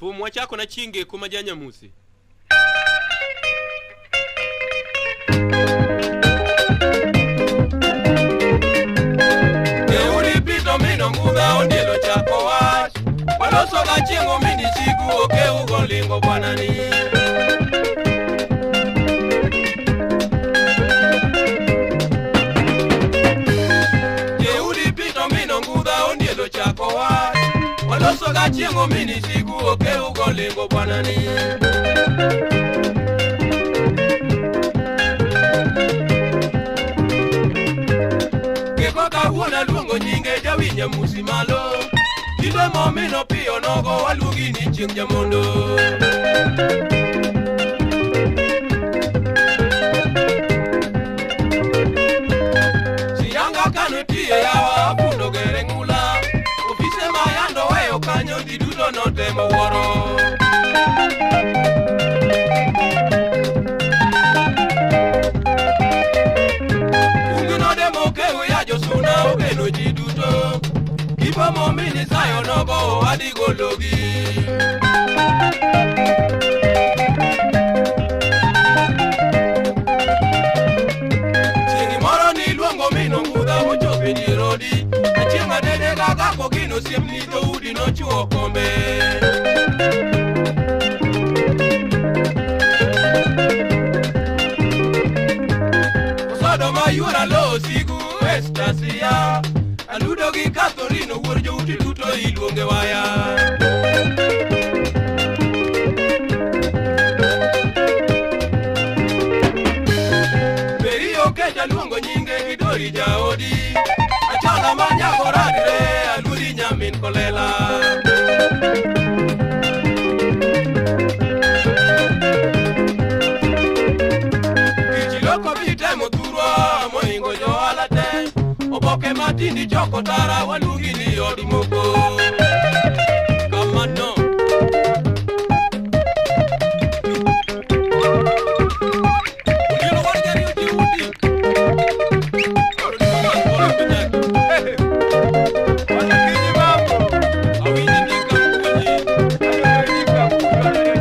Thum wachako na chinge kuma janyamusi. Keuli pito mino nguga ondilo chako wach. Waloso gachengo mini sigu oke ugo lingo banani. Keuli pito mino nguga ondilo chako wach. Waloso gachengo mini sigu oke ugo lingo banani. Wona luongo nyinge jawinya musi malo. Kinde momino piyo nogo walugi ni chieng' jamondo. Siyanga kano tiye yawa apundo gere ngula. Ofise mayando weyo kanyo diduto notemo woro. Josuna ogeno jiduto. Ipo momini sayo nogo adigo logi. Chingi moro ni luongo mino nguda mochope di rodi. Achienga dede gaga kogino siemni to udi no chuo kombe. Osodo mayura lo sigu Estasia, aludo gi Catherine wuor jouti duto iluonge waya. Berio keja luongo nyinge gidori jaodi. Achana manya koradre aludi nyamin kolela. Kichiloko bitemo turwa moingo joala te. Oboke matindi choko tara walugi ni odi moko. Kamano Ugino wargari uti uti. Wala kini mambo. Awini nika mkuji. Nika mkuji.